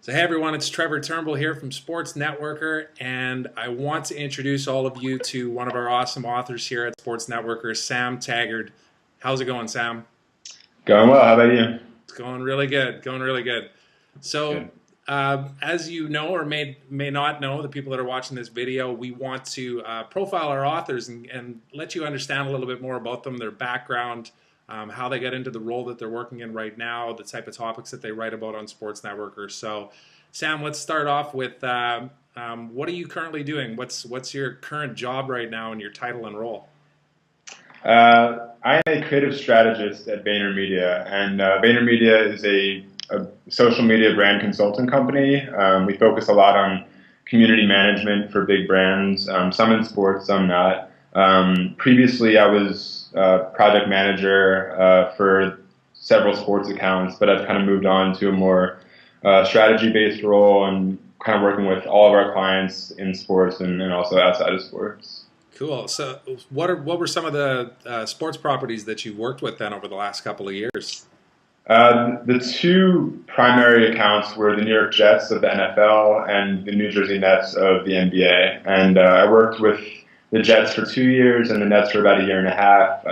So, hey everyone, it's Trevor Turnbull here from Sports Networker, and I want to introduce all of you to one of our awesome authors here at Sports Networker, Sam Taggart. How's it going, Sam? Going well. How about you? It's going really good, going really good. So, Good. as you know or may not know, the people that are watching this video, we want to profile our authors and let you understand a little bit more about them, their background, how they get into the role that they're working in right now, the type of topics that they write about on Sports Networker. So, Sam, let's start off with what are you currently doing? What's your current job right now and your title and role? I'm a creative strategist at VaynerMedia, and VaynerMedia is a social media brand consulting company. We focus a lot on community management for big brands, some in sports, some not. Previously, I was project manager for several sports accounts, but I've kind of moved on to a more strategy-based role and kind of working with all of our clients in sports and also outside of sports. Cool. So, what were some of the sports properties that you worked with then over the last couple of years? The two primary accounts were the New York Jets of the NFL and the New Jersey Nets of the NBA. And I worked with the Jets for 2 years and the Nets for about a year and a half.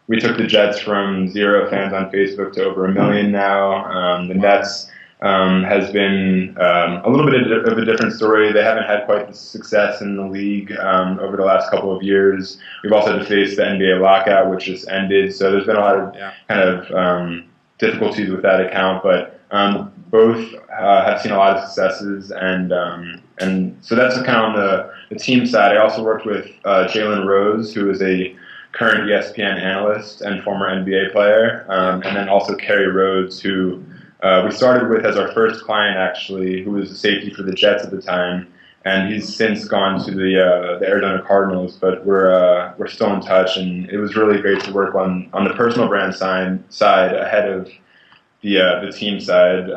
We took the Jets from 0 fans on Facebook to over 1 million now. The Nets has been a little bit of a different story. They haven't had quite the success in the league over the last couple of years. We've also had to face the NBA lockout, which just ended. So there's been a lot of Yeah. kind of difficulties with that account, but both have seen a lot of successes, and so that's kind of on the team side. I also worked with Jalen Rose, who is a current ESPN analyst and former NBA player, and then also Kerry Rhodes, who we started with as our first client, actually, who was a safety for the Jets at the time, and he's since gone to the Arizona Cardinals. But we're still in touch, and it was really great to work on the personal brand side ahead of the team side.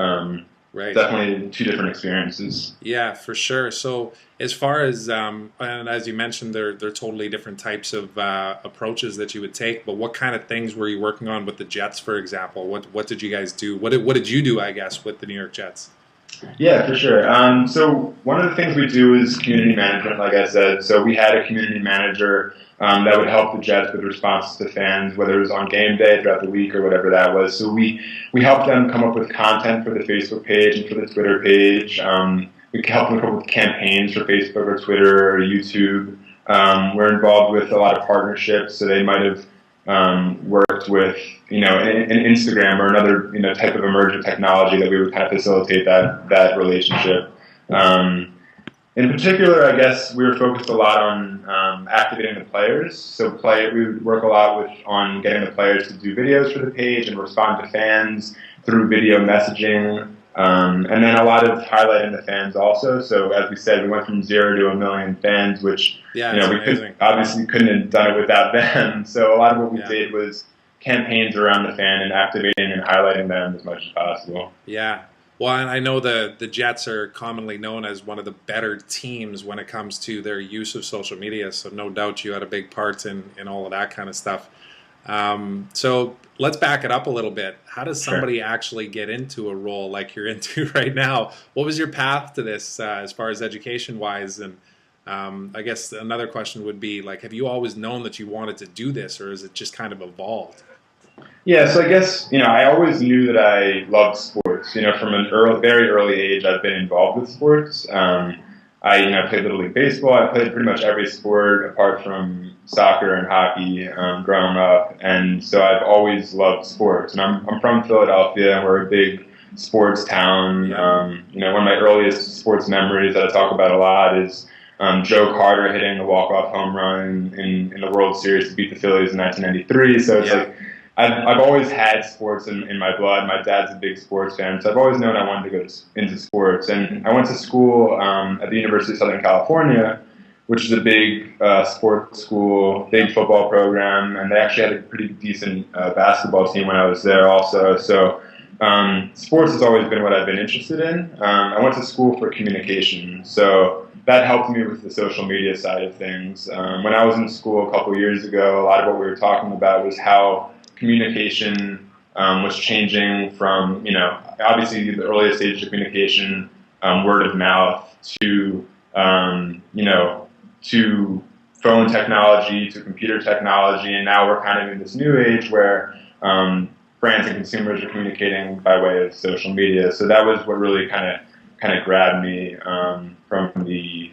Right. Definitely two different experiences. Yeah, for sure. So as far as and as you mentioned, they're totally different types of approaches that you would take. But what kind of things were you working on with the Jets, for example? What did you guys do? What did you do, I guess, with the New York Jets? Yeah, for sure. So one of the things we do is community management, like I said. So we had a community manager that would help the Jets with responses to fans, whether it was on game day, throughout the week, or whatever that was. So we helped them come up with content for the Facebook page and for the Twitter page. We helped them come up with campaigns for Facebook or Twitter or YouTube. We're involved with a lot of partnerships, so they might have worked with an Instagram or another type of emergent technology that we would kind of facilitate that relationship. In particular, I guess we were focused a lot on activating the players. So we would work a lot on getting the players to do videos for the page and respond to fans through video messaging. And then a lot of highlighting the fans also. So as we said, we went from 0 to 1 million fans, which Yeah, it's amazing. obviously couldn't have done it without them. So a lot of what we did was campaigns around the fan and activating and highlighting them as much as possible. Yeah. Well, and I know the Jets are commonly known as one of the better teams when it comes to their use of social media. So no doubt you had a big part in all of that kind of stuff. So let's back it up a little bit. How does somebody actually get into a role like you're into right now? What was your path to this as far as education wise? And I guess another question would be like, have you always known that you wanted to do this, or is it just kind of evolved? Yeah, so I guess, I always knew that I loved sports. From an very early age, I've been involved with sports. I played Little League Baseball. I played pretty much every sport apart from soccer and hockey growing up. And so I've always loved sports. And I'm from Philadelphia, and we're a big sports town. One of my earliest sports memories that I talk about a lot is Joe Carter hitting the walk-off home run in the World Series to beat the Phillies in 1993. So it's like I've always had sports in my blood. My dad's a big sports fan, so I've always known I wanted to go into sports. And I went to school at the University of Southern California, which is a big sports school, big football program, and they actually had a pretty decent basketball team when I was there also. So sports has always been what I've been interested in. I went to school for communication, so that helped me with the social media side of things. When I was in school a couple years ago, a lot of what we were talking about was how communication was changing from, obviously the earliest stage of communication, word of mouth, to, to phone technology, to computer technology, and now we're kind of in this new age where brands and consumers are communicating by way of social media. So that was what really kind of grabbed me from the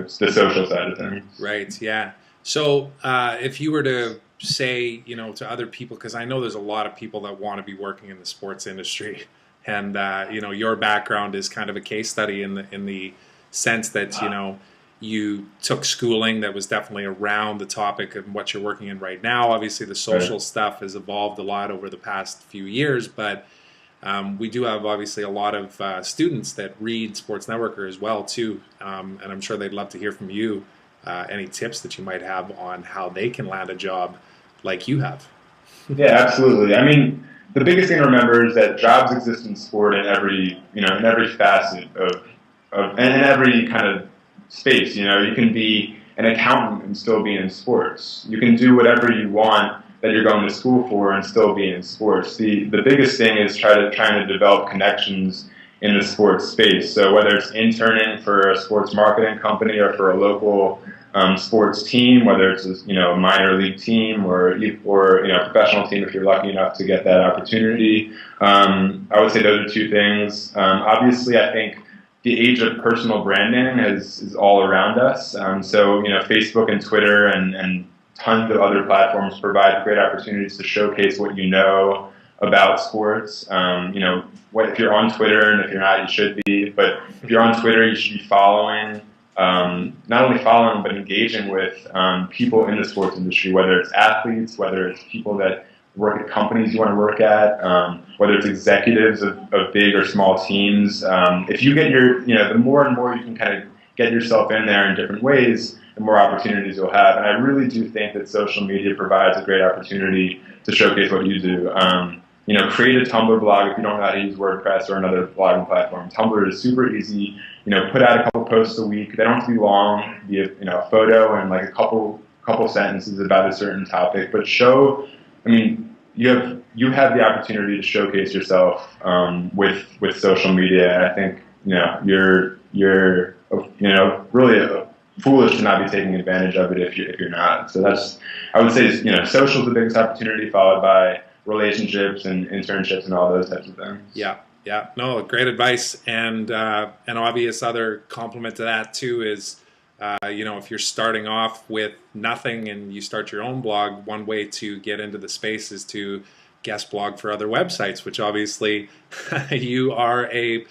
social side of things. Right. Yeah. So if you were to say, to other people, because I know there's a lot of people that want to be working in the sports industry, and your background is kind of a case study in the sense that you took schooling that was definitely around the topic of what you're working in right now. Obviously, the social stuff has evolved a lot over the past few years, but we do have obviously a lot of students that read Sports Networker as well too, and I'm sure they'd love to hear from you. Any tips that you might have on how they can land a job like you have? Yeah, absolutely. I mean, the biggest thing to remember is that jobs exist in sport in every facet of in every kind of space. You can be an accountant and still be in sports. You can do whatever you want that you're going to school for and still be in sports. The biggest thing is trying to develop connections in the sports space. So whether it's interning for a sports marketing company or for a local sports team, whether it's a minor league team or professional team, if you're lucky enough to get that opportunity, I would say those are two things. Obviously, I think the age of personal branding is all around us. So Facebook and Twitter and tons of other platforms provide great opportunities to showcase what you know about sports. If you're on Twitter, and if you're not, you should be. But if you're on Twitter, you should be following, not only following, but engaging with people in the sports industry, whether it's athletes, whether it's people that work at companies you want to work at, whether it's executives of big or small teams. If you get the more and more you can kind of get yourself in there in different ways, the more opportunities you'll have. And I really do think that social media provides a great opportunity to showcase what you do. Create a Tumblr blog if you don't know how to use WordPress or another blogging platform. Tumblr is super easy. Put out a couple posts a week. They don't have to be long. Be a photo and like a couple sentences about a certain topic. But you have the opportunity to showcase yourself with social media. And I think you're really foolish to not be taking advantage of it if you're not. So I would say social is the biggest opportunity, followed by relationships and internships and all those types of things. Yeah. No, great advice. And an obvious other compliment to that too is, if you're starting off with nothing and you start your own blog, one way to get into the space is to guest blog for other websites, which obviously you are a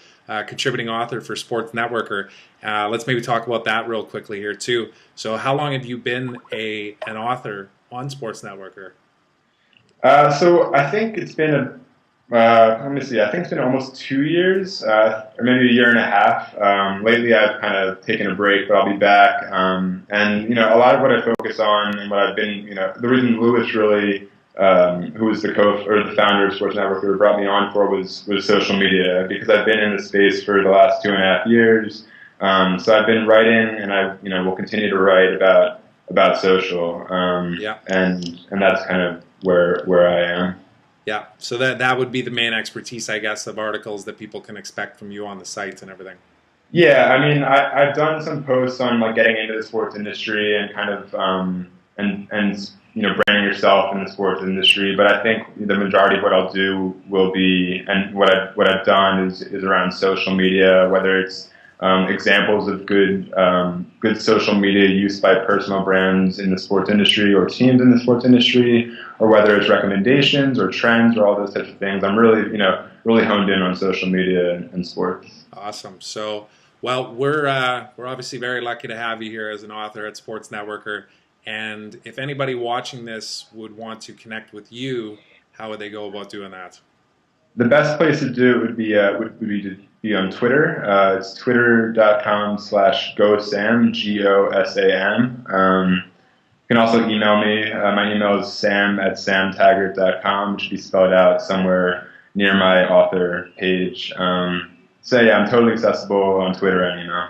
contributing author for Sports Networker. Let's maybe talk about that real quickly here too. So how long have you been an author on Sports Networker? So I think it's been let me see. I think it's been almost 2 years, or maybe a year and a half. Lately, I've kind of taken a break, but I'll be back. And a lot of what I focus on and what I've been, the reason Lewis really, who was the founder of Sports Network, who brought me on for was social media, because I've been in the space for the last 2.5 years. So I've been writing, and I will continue to write about social. And that's kind of where I am. Yeah, so that would be the main expertise, I guess, of articles that people can expect from you on the sites and everything. Yeah, I mean, I've done some posts on like getting into the sports industry and kind of and branding yourself in the sports industry. But I think the majority of what I'll do will be, and what I've done is around social media, whether it's examples of good social media use by personal brands in the sports industry or teams in the sports industry, or whether it's recommendations or trends or all those types of things. I'm really honed in on social media and sports. Awesome. So, well, we're obviously very lucky to have you here as an author at Sports Networker. And if anybody watching this would want to connect with you, how would they go about doing that? The best place to do it would be to be on Twitter. It's twitter.com/GoSam, GOSAM. You can also email me. My email is sam@samtaggart.com, which should be spelled out somewhere near my author page. So yeah, I'm totally accessible on Twitter and email.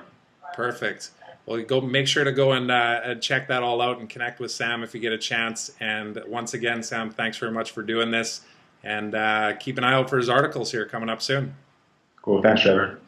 Perfect. Well, make sure to go and check that all out and connect with Sam if you get a chance. And once again, Sam, thanks very much for doing this. And keep an eye out for his articles here coming up soon. Cool. Thanks, Trevor.